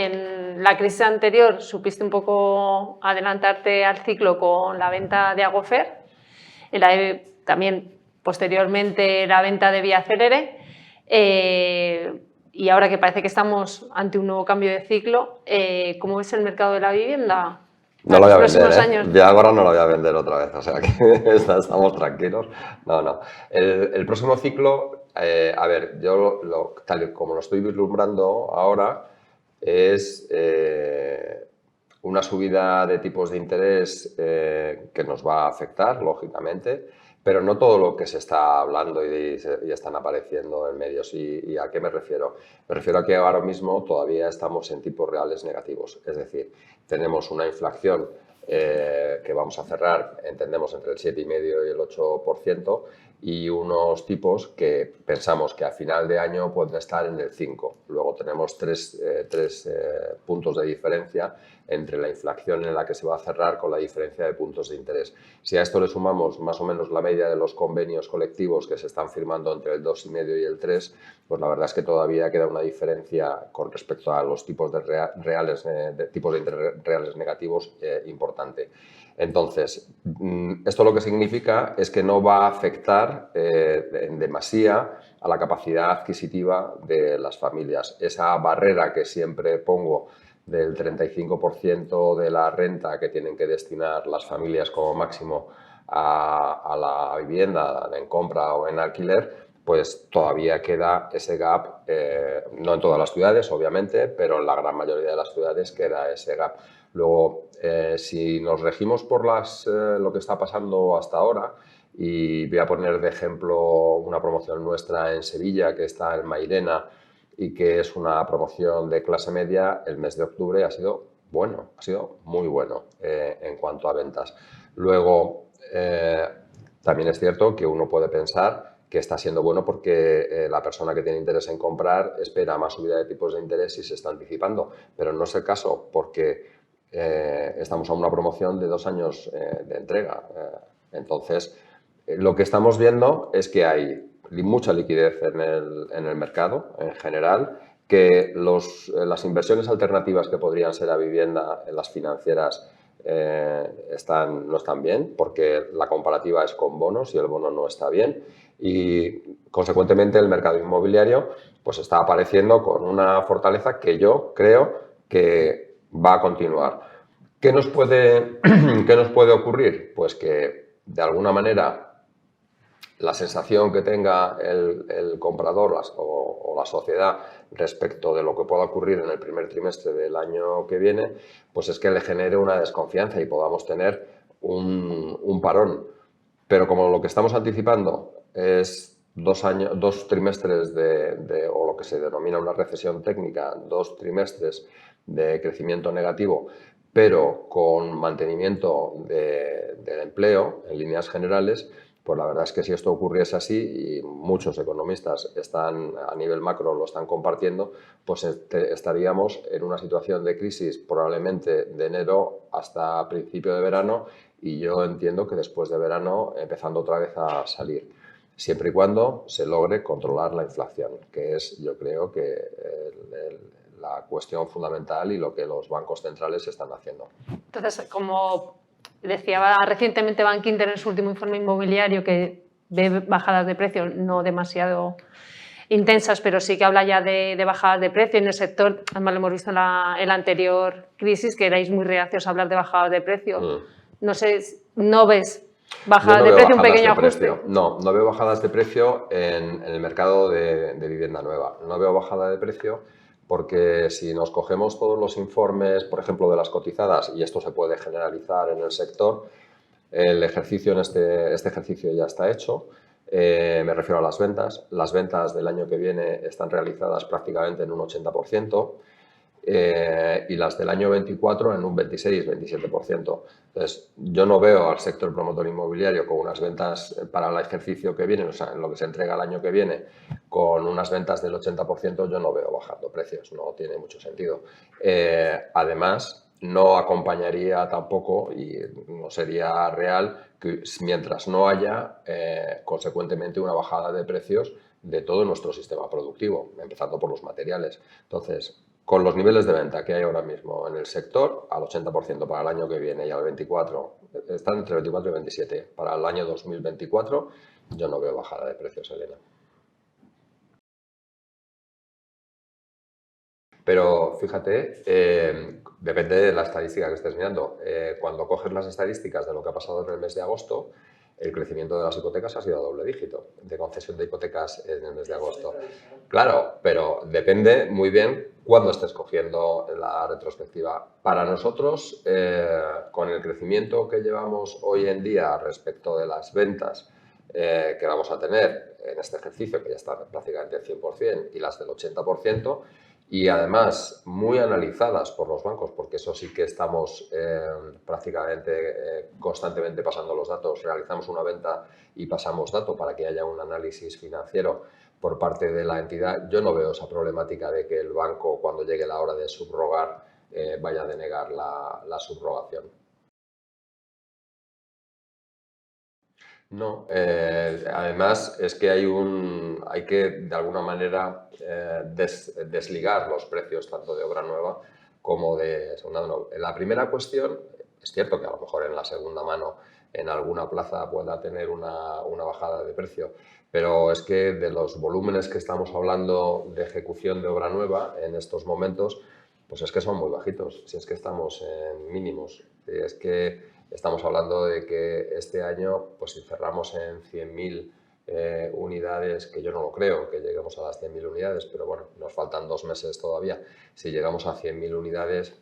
en la crisis anterior supiste un poco adelantarte al ciclo con la venta de Agofer, también posteriormente la venta de Vía Célere, y ahora que parece que estamos ante un nuevo cambio de ciclo, ¿cómo ves el mercado de la vivienda? No lo voy a vender, Años? Ya ahora no lo voy a vender otra vez, o sea que estamos tranquilos. No. El próximo ciclo, a ver, yo tal y como lo estoy vislumbrando ahora, es una subida de tipos de interés que nos va a afectar, lógicamente, pero no todo lo que se está hablando y están apareciendo en medios. ¿Y a qué me refiero? Me refiero a que ahora mismo todavía estamos en tipos reales negativos, es decir, tenemos una inflación que vamos a cerrar, entendemos, entre el 7,5 y el 8%, y unos tipos que pensamos que a final de año pueden estar en el 5%. Luego tenemos tres puntos de diferencia entre la inflación en la que se va a cerrar con la diferencia de puntos de interés. Si a esto le sumamos más o menos la media de los convenios colectivos que se están firmando entre el 2,5 y el 3, pues la verdad es que todavía queda una diferencia con respecto a los tipos de tipos de interés reales negativos importante. Entonces, esto lo que significa es que no va a afectar en demasía a la capacidad adquisitiva de las familias. Esa barrera que siempre pongo del 35% de la renta que tienen que destinar las familias como máximo a la vivienda en compra o en alquiler, pues todavía queda ese gap, no en todas las ciudades, obviamente, pero en la gran mayoría de las ciudades queda ese gap. Luego, si nos regimos por lo que está pasando hasta ahora, y voy a poner de ejemplo una promoción nuestra en Sevilla, que está en Mairena, y que es una promoción de clase media, el mes de octubre ha sido bueno, ha sido muy bueno en cuanto a ventas. Luego, también es cierto que uno puede pensar que está siendo bueno porque la persona que tiene interés en comprar espera más subida de tipos de interés y se está anticipando, pero no es el caso porque estamos a una promoción de 2 años de entrega. Entonces, lo que estamos viendo es que hay mucha liquidez en el mercado en general, que las inversiones alternativas que podrían ser a vivienda en las financieras no están bien, porque la comparativa es con bonos y el bono no está bien, y consecuentemente el mercado inmobiliario pues está apareciendo con una fortaleza que yo creo que va a continuar. ¿Qué nos puede ocurrir? Pues que de alguna manera la sensación que tenga el comprador o la sociedad respecto de lo que pueda ocurrir en el primer trimestre del año que viene, pues es que le genere una desconfianza y podamos tener un parón. Pero como lo que estamos anticipando es 2 trimestres o lo que se denomina una recesión técnica, 2 trimestres de crecimiento negativo, pero con mantenimiento del empleo en líneas generales, pues la verdad es que si esto ocurriese así, y muchos economistas a nivel macro lo están compartiendo, pues estaríamos en una situación de crisis probablemente de enero hasta principio de verano, y yo entiendo que después de verano empezando otra vez a salir, siempre y cuando se logre controlar la inflación, que es, yo creo, que la cuestión fundamental y lo que los bancos centrales están haciendo. Entonces, como decía recientemente Bankinter en su último informe inmobiliario, que ve bajadas de precio no demasiado intensas, pero sí que habla ya de bajadas de precio en el sector. Además, lo hemos visto en la anterior crisis, que erais muy reacios a hablar de bajadas de precio. No sé, ¿no ves bajadas de precio, un pequeño ajuste? No veo bajadas de precio en el mercado de vivienda nueva. No veo bajada de precio porque si nos cogemos todos los informes, por ejemplo, de las cotizadas, y esto se puede generalizar en el sector, el ejercicio este ejercicio ya está hecho. Me refiero a las ventas. Las ventas del año que viene están realizadas prácticamente en un 80%. Y las del año 24 en un 26-27%. Entonces, yo no veo al sector promotor inmobiliario con unas ventas para el ejercicio que viene, o sea, en lo que se entrega el año que viene, con unas ventas del 80%, yo no veo bajando precios, no tiene mucho sentido. Además, no acompañaría tampoco y no sería real que mientras no haya, consecuentemente, una bajada de precios de todo nuestro sistema productivo, empezando por los materiales. Entonces, con los niveles de venta que hay ahora mismo en el sector, al 80% para el año que viene y al 24%, están entre 24 y 27%. Para el año 2024 yo no veo bajada de precios, Elena. Pero fíjate, depende de la estadística que estés mirando. Cuando coges las estadísticas de lo que ha pasado en el mes de agosto, el crecimiento de las hipotecas ha sido a doble dígito, de concesión de hipotecas en el mes de agosto. Claro, pero depende muy bien cuándo estés cogiendo la retrospectiva. Para nosotros, con el crecimiento que llevamos hoy en día respecto de las ventas que vamos a tener en este ejercicio, que ya está prácticamente al 100%, y las del 80%, y además muy analizadas por los bancos, porque eso sí que estamos prácticamente constantemente pasando los datos, realizamos una venta y pasamos datos para que haya un análisis financiero por parte de la entidad. Yo no veo esa problemática de que el banco, cuando llegue la hora de subrogar, vaya a denegar la subrogación. No, además es que hay que de alguna manera desligar los precios tanto de obra nueva como de segunda mano. En la primera cuestión, es cierto que a lo mejor en la segunda mano en alguna plaza pueda tener una bajada de precio, pero es que de los volúmenes que estamos hablando de ejecución de obra nueva en estos momentos, pues es que son muy bajitos, si es que estamos en mínimos, si es que estamos hablando de que este año, pues si cerramos en 100.000 unidades, que yo no lo creo, que lleguemos a las 100.000 unidades, pero bueno, nos faltan 2 meses todavía. Si llegamos a 100.000 unidades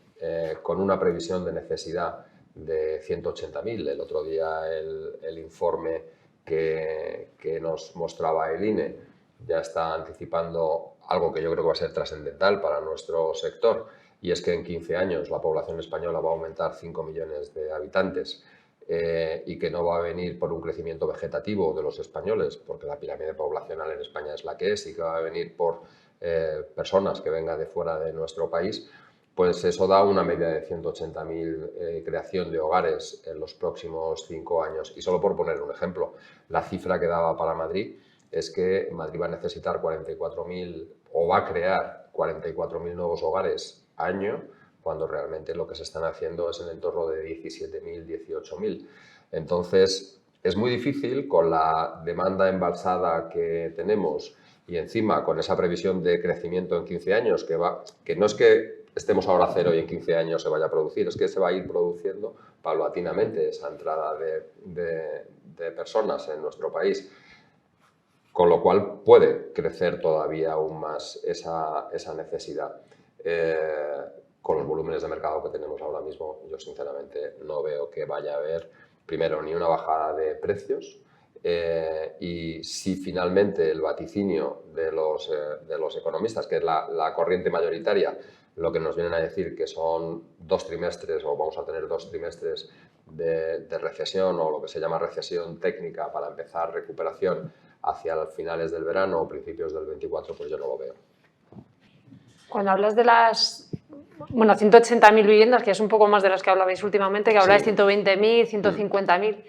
con una previsión de necesidad de 180.000, el otro día el informe que nos mostraba el INE ya está anticipando algo que yo creo que va a ser trascendental para nuestro sector, y es que en 15 años la población española va a aumentar 5 millones de habitantes y que no va a venir por un crecimiento vegetativo de los españoles, porque la pirámide poblacional en España es la que es, y que va a venir por personas que vengan de fuera de nuestro país, pues eso da una media de 180.000 creación de hogares en los próximos 5 años. Y solo por poner un ejemplo, la cifra que daba para Madrid es que Madrid va a necesitar 44.000 o va a crear 44.000 nuevos hogares año, cuando realmente lo que se están haciendo es en el entorno de 17.000, 18.000. Entonces, es muy difícil con la demanda embalsada que tenemos y encima con esa previsión de crecimiento en 15 años, que no es que estemos ahora a cero y en 15 años se vaya a producir, es que se va a ir produciendo paulatinamente esa entrada de personas en nuestro país, con lo cual puede crecer todavía aún más esa necesidad. Con los volúmenes de mercado que tenemos ahora mismo, yo sinceramente no veo que vaya a haber, primero, ni una bajada de precios, y si finalmente el vaticinio de los economistas, que es la corriente mayoritaria, lo que nos vienen a decir que son 2 trimestres o vamos a tener 2 trimestres de recesión, o lo que se llama recesión técnica, para empezar recuperación hacia los finales del verano o principios del 24, pues yo no lo veo. Cuando hablas de las 180.000 viviendas, que es un poco más de las que hablabais últimamente, que habláis 120.000, 150.000,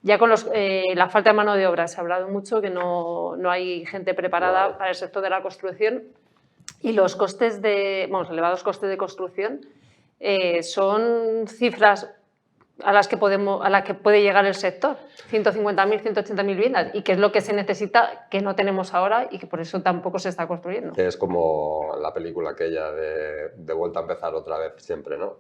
ya con la falta de mano de obra se ha hablado mucho, que no hay gente preparada para el sector de la construcción, y los costes elevados costes de construcción son cifras a las que puede llegar el sector, 150.000, 180.000 viviendas, y que es lo que se necesita, que no tenemos ahora y que por eso tampoco se está construyendo. Es como la película aquella de vuelta a empezar otra vez siempre, ¿no?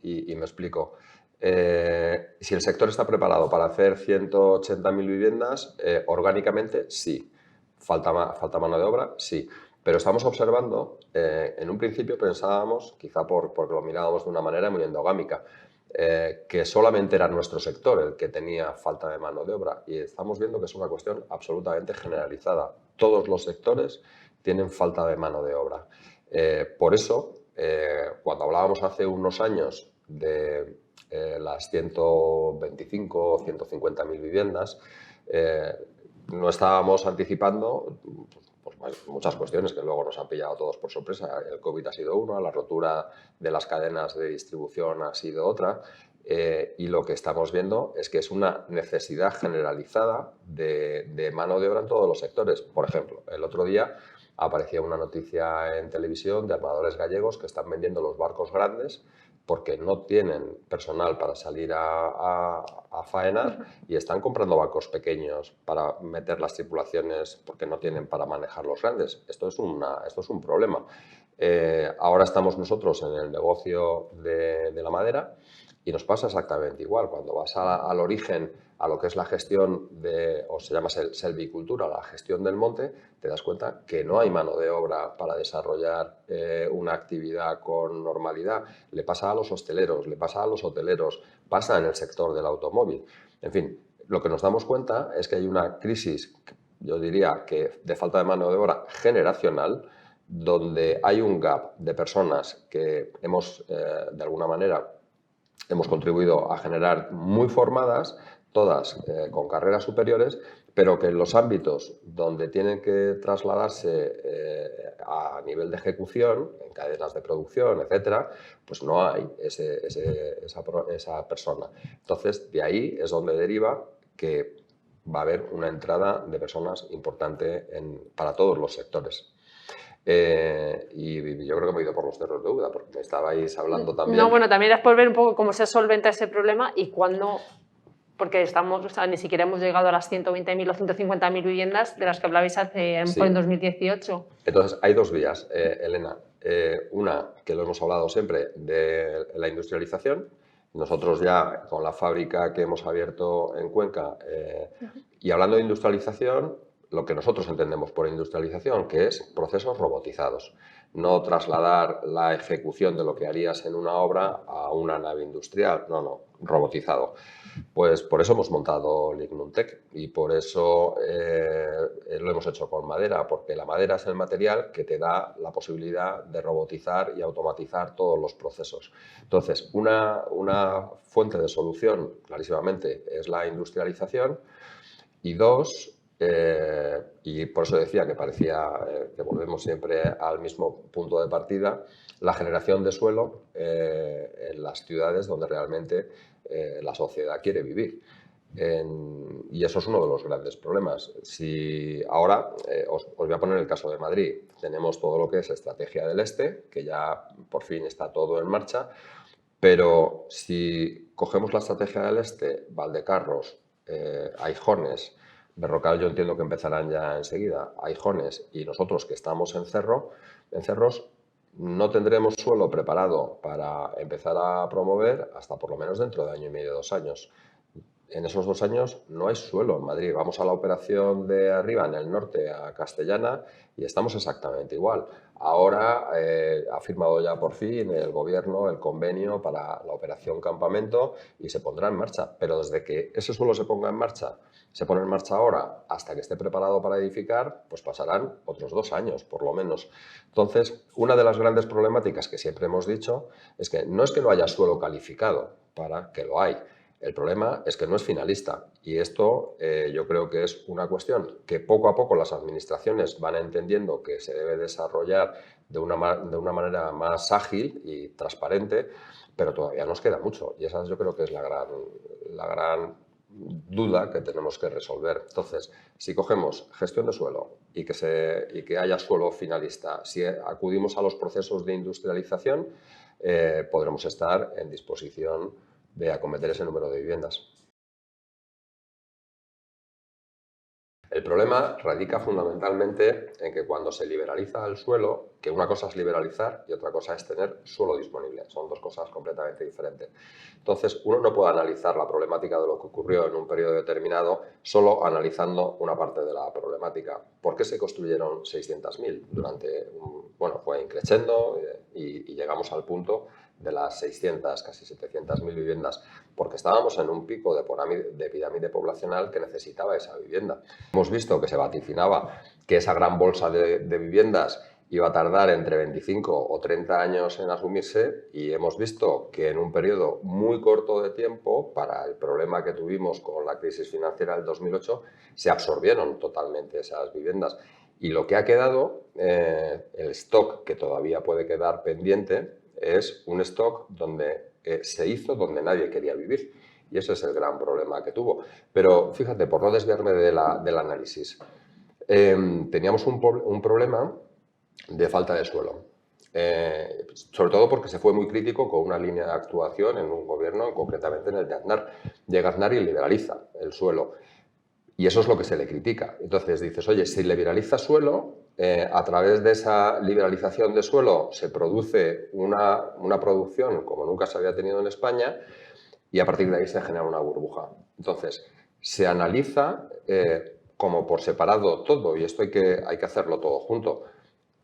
Y me explico. Si el sector está preparado para hacer 180.000 viviendas, orgánicamente sí. ¿Falta mano de obra? Sí. Pero estamos observando, en un principio pensábamos, quizá porque lo mirábamos de una manera muy endogámica, que solamente era nuestro sector el que tenía falta de mano de obra, y estamos viendo que es una cuestión absolutamente generalizada. Todos los sectores tienen falta de mano de obra. Por eso, cuando hablábamos hace unos años de las 125 o 150.000 viviendas, no estábamos anticipando pues, muchas cuestiones que luego nos han pillado a todos por sorpresa. El COVID ha sido una, la rotura de las cadenas de distribución ha sido otra, Y lo que estamos viendo es que es una necesidad generalizada de mano de obra en todos los sectores. Por ejemplo, el otro día aparecía una noticia en televisión de armadores gallegos que están vendiendo los barcos grandes porque no tienen personal para salir a faenar y están comprando barcos pequeños para meter las tripulaciones porque no tienen para manejar los grandes. Esto es un problema. Ahora estamos nosotros en el negocio de la madera y nos pasa exactamente igual. Cuando vas al origen, a lo que es la gestión o se llama selvicultura, la gestión del monte, te das cuenta que no hay mano de obra para desarrollar una actividad con normalidad. Le pasa a los hosteleros, le pasa a los hoteleros, pasa en el sector del automóvil. En fin, lo que nos damos cuenta es que hay una crisis, yo diría que de falta de mano de obra generacional, donde hay un gap de personas que de alguna manera, hemos contribuido a generar muy formadas, todas con carreras superiores, pero que en los ámbitos donde tienen que trasladarse a nivel de ejecución, en cadenas de producción, etcétera, pues no hay esa persona. Entonces, de ahí es donde deriva que va a haber una entrada de personas importante para todos los sectores. Y yo creo que me he ido por los cerros de Úbeda, porque me estabais hablando también. No, bueno, también es por ver un poco cómo se solventa ese problema y cuándo, porque ni siquiera hemos llegado a las 120.000 o 150.000 viviendas de las que hablabais en 2018. Entonces, hay dos vías, Elena. Una, que lo hemos hablado siempre, de la industrialización. Nosotros ya con la fábrica que hemos abierto en Cuenca, y hablando de industrialización, lo que nosotros entendemos por industrialización, que es procesos robotizados. No trasladar la ejecución de lo que harías en una obra a una nave industrial, no, robotizado. Pues por eso hemos montado Lignuntec y por eso lo hemos hecho con madera, porque la madera es el material que te da la posibilidad de robotizar y automatizar todos los procesos. Entonces, una fuente de solución, clarísimamente, es la industrialización y dos, y por eso decía que parecía que volvemos siempre al mismo punto de partida, la generación de suelo en las ciudades donde realmente la sociedad quiere vivir. Y eso es uno de los grandes problemas. Si ahora os voy a poner el caso de Madrid. Tenemos todo lo que es Estrategia del Este, que ya por fin está todo en marcha, pero si cogemos la Estrategia del Este, Valdecarros, Aijones, Berrocal yo entiendo que empezarán ya enseguida, Aijones y nosotros que estamos en Cerros, no tendremos suelo preparado para empezar a promover hasta por lo menos dentro de año y medio, 2 años. En esos 2 años no hay suelo en Madrid. Vamos a la operación de arriba, en el norte, a Castellana, y estamos exactamente igual. Ahora ha firmado ya por fin el gobierno el convenio para la operación Campamento y se pondrá en marcha. Pero desde que ese suelo se ponga en marcha, se pone en marcha ahora, hasta que esté preparado para edificar, pues pasarán otros 2 años, por lo menos. Entonces, una de las grandes problemáticas que siempre hemos dicho es que no haya suelo calificado, para que lo hay. El problema es que no es finalista y esto yo creo que es una cuestión que poco a poco las administraciones van entendiendo que se debe desarrollar de una manera más ágil y transparente, pero todavía nos queda mucho y esa yo creo que es la gran duda que tenemos que resolver. Entonces, si cogemos gestión de suelo y que haya suelo finalista, si acudimos a los procesos de industrialización, podremos estar en disposición de acometer ese número de viviendas. El problema radica fundamentalmente en que cuando se liberaliza el suelo, que una cosa es liberalizar y otra cosa es tener suelo disponible, son dos cosas completamente diferentes. Entonces, uno no puede analizar la problemática de lo que ocurrió en un periodo determinado solo analizando una parte de la problemática. ¿Por qué se construyeron 600.000? Fue increciendo y llegamos al punto de las 600, casi 700.000 viviendas, porque estábamos en un pico de pirámide poblacional que necesitaba esa vivienda. Hemos visto que se vaticinaba que esa gran bolsa de viviendas iba a tardar entre 25 o 30 años en asumirse y hemos visto que en un periodo muy corto de tiempo, para el problema que tuvimos con la crisis financiera del 2008, se absorbieron totalmente esas viviendas. Y lo que ha quedado, el stock que todavía puede quedar pendiente, es un stock donde se hizo donde nadie quería vivir. Y ese es el gran problema que tuvo. Pero fíjate, por no desviarme del análisis, teníamos un problema de falta de suelo. Sobre todo porque se fue muy crítico con una línea de actuación en un gobierno, concretamente en el de Aznar. Llega Aznar y liberaliza el suelo. Y eso es lo que se le critica. Entonces dices, oye, si liberaliza suelo, a través de esa liberalización de suelo se produce una producción como nunca se había tenido en España y a partir de ahí se genera una burbuja. Entonces, se analiza como por separado todo y esto hay que hacerlo todo junto.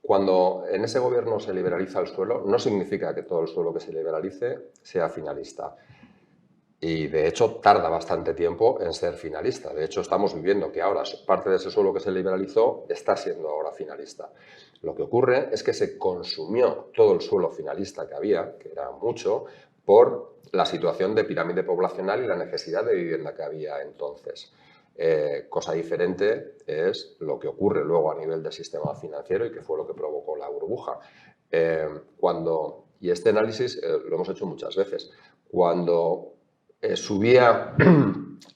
Cuando en ese gobierno se liberaliza el suelo, no significa que todo el suelo que se liberalice sea finalista. Y de hecho tarda bastante tiempo en ser finalista. De hecho estamos viviendo que ahora parte de ese suelo que se liberalizó está siendo ahora finalista. Lo que ocurre es que se consumió todo el suelo finalista que había, que era mucho, por la situación de pirámide poblacional y la necesidad de vivienda que había entonces. Cosa diferente es lo que ocurre luego a nivel del sistema financiero y que fue lo que provocó la burbuja. Y este análisis lo hemos hecho muchas veces. Cuando subía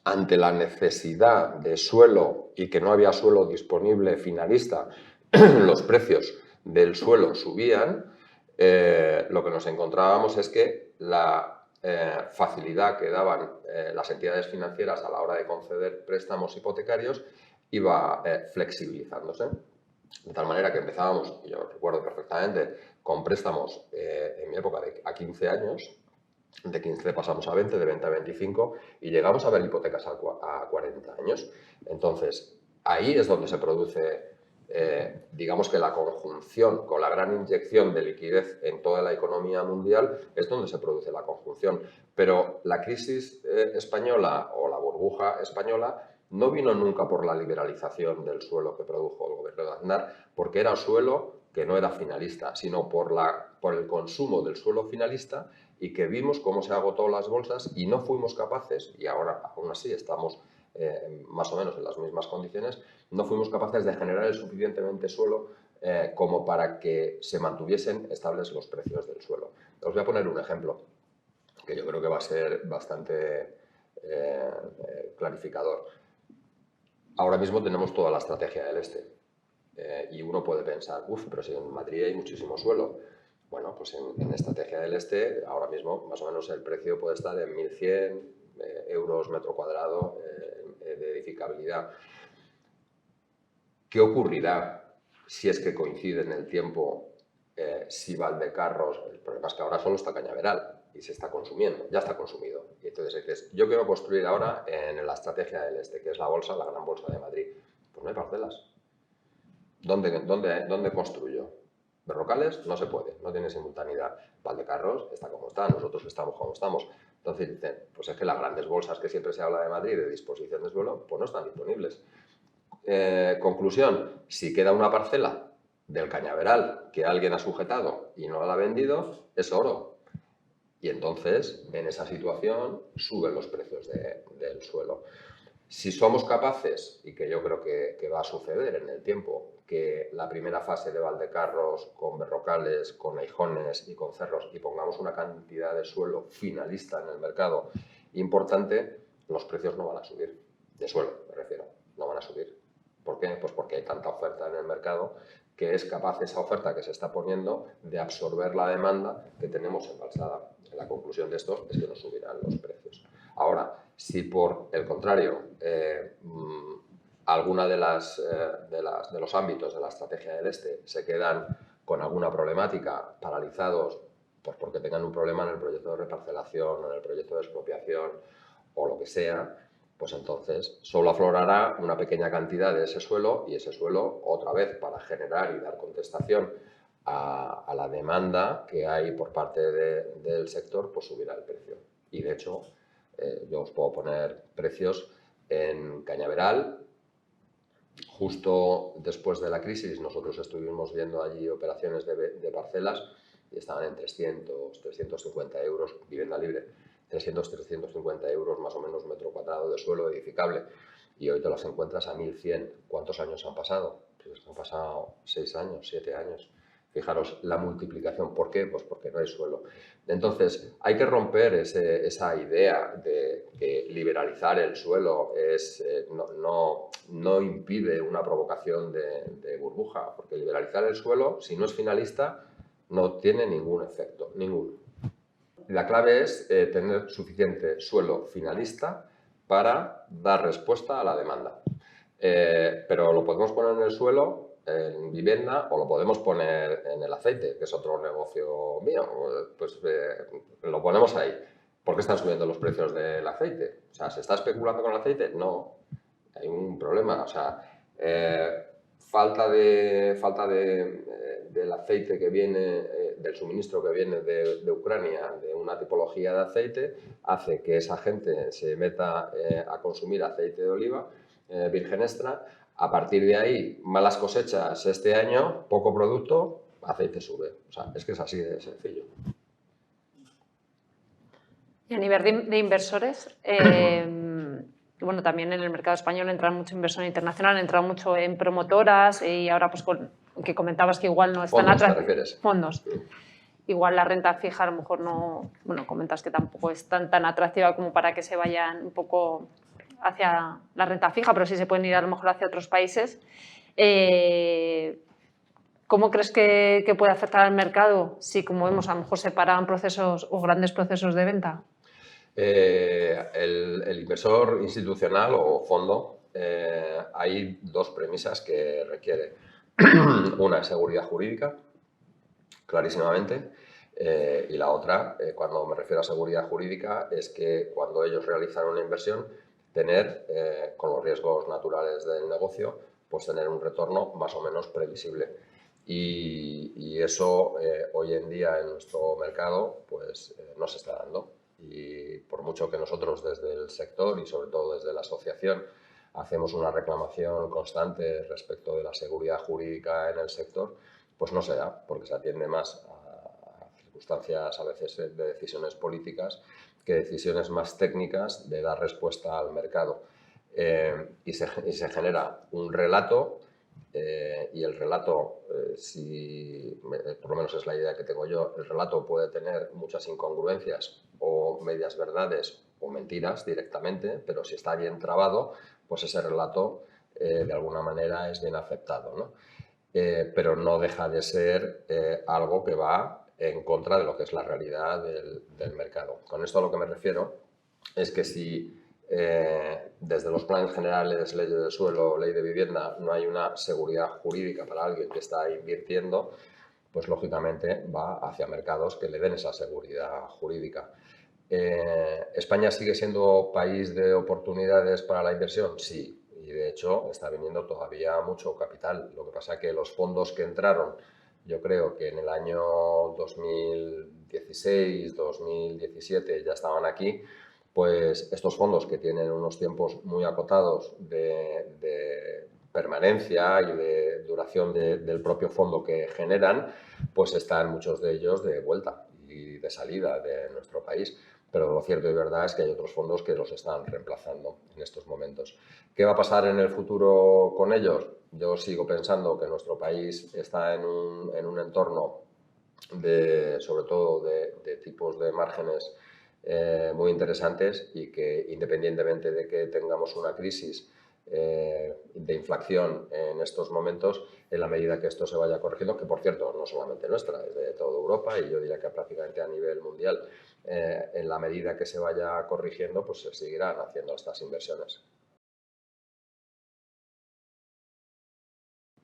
ante la necesidad de suelo y que no había suelo disponible finalista, los precios del suelo subían, lo que nos encontrábamos es que la facilidad que daban las entidades financieras a la hora de conceder préstamos hipotecarios iba flexibilizándose. De tal manera que empezábamos, yo recuerdo perfectamente, con préstamos en mi época a 15 años, de 15 pasamos a 20, de 20 a 25 y llegamos a ver hipotecas a 40 años. Entonces, ahí es donde se produce, digamos que la conjunción con la gran inyección de liquidez en toda la economía mundial, es donde se produce la conjunción. Pero la crisis española o la burbuja española no vino nunca por la liberalización del suelo que produjo el gobierno de Aznar, porque era suelo que no era finalista, sino por el consumo del suelo finalista y que vimos cómo se agotó las bolsas y no fuimos capaces, y ahora aún así estamos más o menos en las mismas condiciones, no fuimos capaces de generar el suficientemente suelo como para que se mantuviesen estables los precios del suelo. Os voy a poner un ejemplo que yo creo que va a ser bastante clarificador. Ahora mismo tenemos toda la estrategia del este y uno puede pensar, pero si en Madrid hay muchísimo suelo. Bueno, pues en Estrategia del Este ahora mismo más o menos el precio puede estar en 1.100 euros metro cuadrado de edificabilidad. ¿Qué ocurrirá si es que coincide en el tiempo si Valdecarros? El problema es que ahora solo está Cañaveral y se está consumiendo, ya está consumido. Y entonces dices, yo quiero construir ahora en la Estrategia del Este, que es la bolsa, la gran bolsa de Madrid. Pues no hay parcelas. ¿Dónde construyo? Berrocales no se puede, no tiene simultaneidad. Valdecarros está como está, nosotros estamos como estamos. Entonces dicen, pues es que las grandes bolsas que siempre se habla de Madrid de disposición de suelo, pues no están disponibles. Conclusión, si queda una parcela del Cañaveral que alguien ha sujetado y no la ha vendido, es oro. Y entonces, en esa situación, suben los precios del suelo. Si somos capaces, y que yo creo que va a suceder en el tiempo, que la primera fase de Valdecarros con Berrocales, con Aijones y con Cerros y pongamos una cantidad de suelo finalista en el mercado importante, los precios no van a subir. De suelo, me refiero, no van a subir. ¿Por qué? Pues porque hay tanta oferta en el mercado que es capaz esa oferta que se está poniendo de absorber la demanda que tenemos embalsada. La conclusión de esto es que no subirán los precios. Ahora, si por el contrario alguna de los ámbitos de la estrategia del Este se quedan con alguna problemática, paralizados, pues porque tengan un problema en el proyecto de reparcelación o en el proyecto de expropiación o lo que sea, pues entonces solo aflorará una pequeña cantidad de ese suelo y ese suelo, otra vez, para generar y dar contestación a la demanda que hay por parte del sector, pues subirá el precio. Y de hecho, yo os puedo poner precios en Cañaveral. Justo después de la crisis nosotros estuvimos viendo allí operaciones de parcelas y estaban en 300, 350 euros, vivienda libre, 300, 350 euros más o menos metro cuadrado de suelo edificable. Y hoy te las encuentras a 1.100. ¿Cuántos años han pasado? Pues han pasado 6 años, 7 años. Es Fijaros, la multiplicación, ¿por qué? Pues porque no hay suelo. Entonces, hay que romper esa idea de que liberalizar el suelo no impide una provocación de burbuja, porque liberalizar el suelo, si no es finalista, no tiene ningún efecto, ninguno. La clave es tener suficiente suelo finalista para dar respuesta a la demanda. Pero lo podemos poner en el suelo, en vivienda, o lo podemos poner en el aceite, que es otro negocio mío. Pues lo ponemos ahí. ¿Por qué están subiendo los precios del aceite? O sea, ¿se está especulando con el aceite? No. Hay un problema. O sea, falta del aceite que viene, del suministro que viene de Ucrania, de una tipología de aceite, hace que esa gente se meta a consumir aceite de oliva virgen extra. A partir de ahí, malas cosechas este año, poco producto, aceite sube. O sea, es que es así de sencillo. Y a nivel de inversores, bueno, también en el mercado español entra mucho inversión internacional, entra mucho en promotoras y ahora pues que comentabas que igual no es tan atractivo. ¿Fondos te refieres? Fondos. Igual la renta fija a lo mejor no, bueno, comentas que tampoco es tan atractiva como para que se vayan un poco hacia la renta fija, pero sí se pueden ir a lo mejor hacia otros países. ¿Cómo crees que puede afectar al mercado si, como vemos, a lo mejor se paran procesos o grandes procesos de venta? El inversor institucional o fondo, hay dos premisas que requiere. Una es seguridad jurídica, clarísimamente, y la otra, cuando me refiero a seguridad jurídica, es que cuando ellos realizan una inversión, tener, con los riesgos naturales del negocio, pues tener un retorno más o menos previsible. Y eso hoy en día en nuestro mercado pues no se está dando. Y por mucho que nosotros desde el sector y sobre todo desde la asociación hacemos una reclamación constante respecto de la seguridad jurídica en el sector, pues no se da, porque se atiende más a circunstancias a veces de decisiones políticas que decisiones más técnicas de dar respuesta al mercado. Y se genera un relato y el relato, por lo menos es la idea que tengo yo, el relato puede tener muchas incongruencias o medias verdades o mentiras directamente, pero si está bien trabado, pues ese relato de alguna manera es bien aceptado, ¿no? Pero no deja de ser algo que va en contra de lo que es la realidad del mercado. Con esto a lo que me refiero es que si desde los planes generales, ley del suelo, ley de vivienda, no hay una seguridad jurídica para alguien que está invirtiendo, pues lógicamente va hacia mercados que le den esa seguridad jurídica. ¿España sigue siendo país de oportunidades para la inversión? Sí, y de hecho está viniendo todavía mucho capital. Lo que pasa es que los fondos que entraron, yo creo que en el año 2016, 2017 ya estaban aquí, pues estos fondos que tienen unos tiempos muy acotados de permanencia y de duración del propio fondo que generan, pues están muchos de ellos de vuelta y de salida de nuestro país. Pero lo cierto y verdad es que hay otros fondos que los están reemplazando en estos momentos. ¿Qué va a pasar en el futuro con ellos? Yo sigo pensando que nuestro país está en un entorno sobre todo de tipos de márgenes muy interesantes y que independientemente de que tengamos una crisis de inflación en estos momentos, en la medida que esto se vaya corrigiendo, que por cierto no solamente nuestra, es de toda Europa y yo diría que prácticamente a nivel mundial, en la medida que se vaya corrigiendo, pues se seguirán haciendo estas inversiones.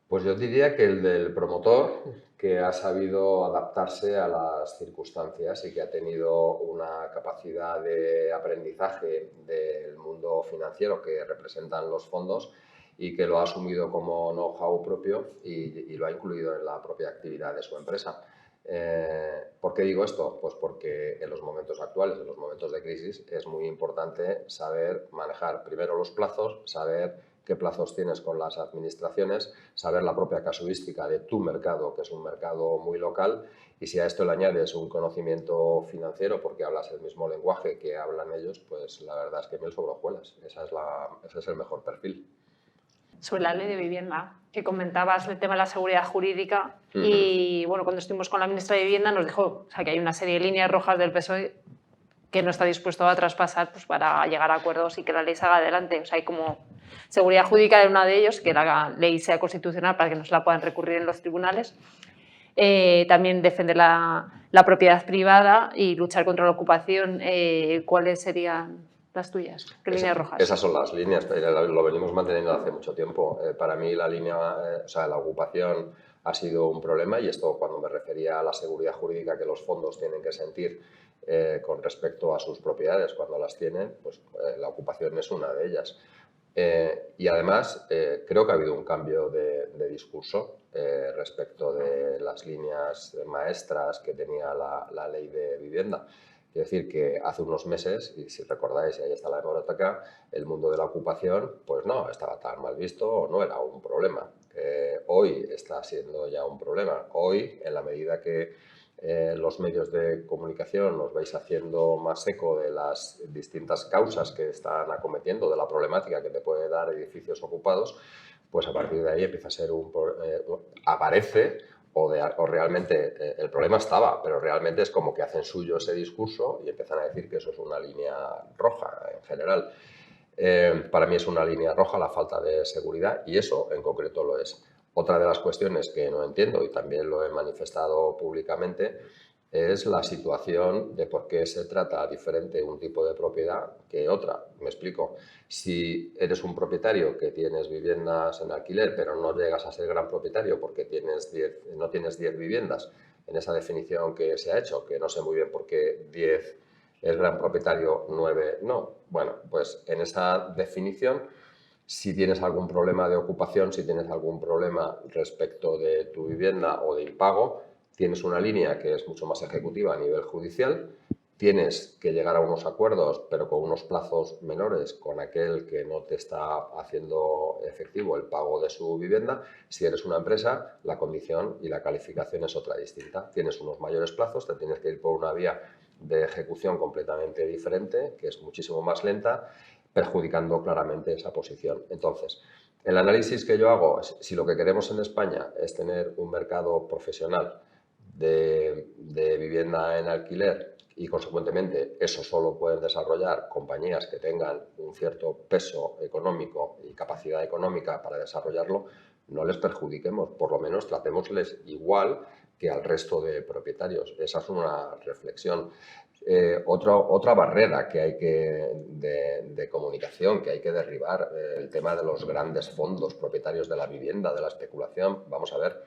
Pues yo diría que el del promotor, que ha sabido adaptarse a las circunstancias y que ha tenido una capacidad de aprendizaje del mundo financiero que representan los fondos y que lo ha asumido como know-how propio y lo ha incluido en la propia actividad de su empresa. ¿Por qué digo esto? Pues porque en los momentos actuales, en los momentos de crisis, es muy importante saber manejar primero los plazos, saber qué plazos tienes con las administraciones, saber la propia casuística de tu mercado, que es un mercado muy local, y si a esto le añades un conocimiento financiero, porque hablas el mismo lenguaje que hablan ellos, pues la verdad es que miel sobre hojuelas. Ese es el mejor perfil. sobre la ley de vivienda, que comentabas el tema de la seguridad jurídica. Y bueno, cuando estuvimos con la ministra de Vivienda nos dijo, o sea, que hay una serie de líneas rojas del PSOE que no está dispuesto a traspasar, pues, para llegar a acuerdos y que la ley salga adelante. O sea, hay como seguridad jurídica de una de ellos, que la ley sea constitucional para que no se la puedan recurrir en los tribunales. También defender la propiedad privada y luchar contra la ocupación. ¿Cuáles serían las tuyas? ¿Qué líneas rojas? Esas son las líneas, lo venimos manteniendo hace mucho tiempo. Para mí la línea, o sea, la ocupación ha sido un problema, y esto cuando me refería a la seguridad jurídica que los fondos tienen que sentir con respecto a sus propiedades cuando las tienen, pues la ocupación es una de ellas. Y además creo que ha habido un cambio de discurso respecto de las líneas maestras que tenía la ley de vivienda. Quiero decir que hace unos meses, y si recordáis, y ahí está la hemeroteca, el mundo de la ocupación pues no estaba tan mal visto o no era un problema. Hoy está siendo ya un problema. Hoy, en la medida que los medios de comunicación nos vais haciendo más eco de las distintas causas que están acometiendo, de la problemática que te puede dar edificios ocupados, pues a partir de ahí empieza a ser aparece o realmente el problema estaba, pero realmente es como que hacen suyo ese discurso y empiezan a decir que eso es una línea roja en general. Para mí es una línea roja la falta de seguridad, y eso en concreto lo es. Otra de las cuestiones que no entiendo, y también lo he manifestado públicamente, es la situación de por qué se trata diferente un tipo de propiedad que otra. Me explico. Si eres un propietario que tienes viviendas en alquiler, pero no llegas a ser gran propietario porque no tienes 10 viviendas, en esa definición que se ha hecho, que no sé muy bien por qué 10 es gran propietario, 9 no. Bueno, pues en esa definición, si tienes algún problema de ocupación, si tienes algún problema respecto de tu vivienda o de impago, tienes una línea que es mucho más ejecutiva a nivel judicial, tienes que llegar a unos acuerdos, pero con unos plazos menores con aquel que no te está haciendo efectivo el pago de su vivienda. Si eres una empresa, la condición y la calificación es otra distinta. Tienes unos mayores plazos, te tienes que ir por una vía de ejecución completamente diferente, que es muchísimo más lenta, perjudicando claramente esa posición. Entonces, el análisis que yo hago es, si lo que queremos en España es tener un mercado profesional de vivienda en alquiler, y consecuentemente eso solo pueden desarrollar compañías que tengan un cierto peso económico y capacidad económica para desarrollarlo, no les perjudiquemos, por lo menos tratémosles igual que al resto de propietarios. Esa es una reflexión. Otra barrera que hay de comunicación que hay que derribar, el tema de los grandes fondos propietarios de la vivienda, de la especulación. Vamos a ver,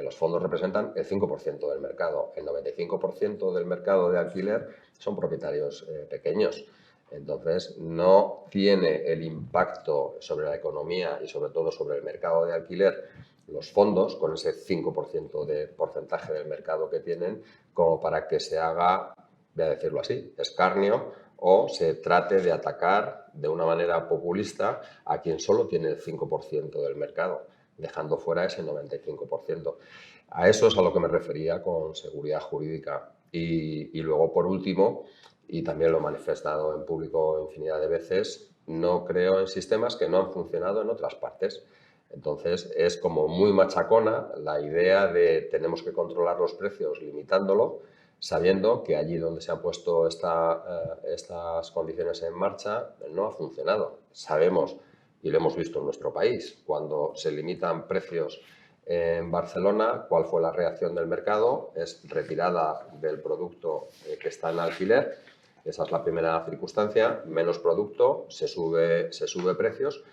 los fondos representan el 5% del mercado. El 95% del mercado de alquiler son propietarios pequeños. Entonces, no tiene el impacto sobre la economía y sobre todo sobre el mercado de alquiler los fondos, con ese 5% de porcentaje del mercado que tienen, como para que se haga, voy a decirlo así, escarnio, o se trate de atacar de una manera populista a quien solo tiene el 5% del mercado, dejando fuera ese 95%. A eso es a lo que me refería con seguridad jurídica. Y luego, por último, y también lo he manifestado en público infinidad de veces, no creo en sistemas que no han funcionado en otras partes. Entonces, es como muy machacona la idea de tenemos que controlar los precios limitándolo, sabiendo que allí donde se han puesto estas condiciones en marcha no ha funcionado. Sabemos, y lo hemos visto en nuestro país, cuando se limitan precios en Barcelona, ¿cuál fue la reacción del mercado? Es retirada del producto que está en alquiler. Esa es la primera circunstancia. Menos producto, se sube precios.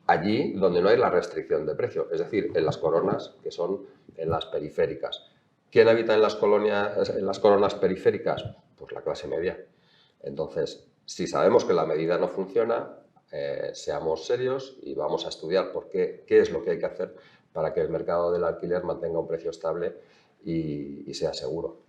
Allí donde no hay la restricción de precio, es decir, en las coronas, que son en las periféricas. ¿Quién habita en las coronas periféricas? Pues la clase media. Entonces, si sabemos que la medida no funciona, seamos serios y vamos a estudiar qué es lo que hay que hacer para que el mercado del alquiler mantenga un precio estable y sea seguro.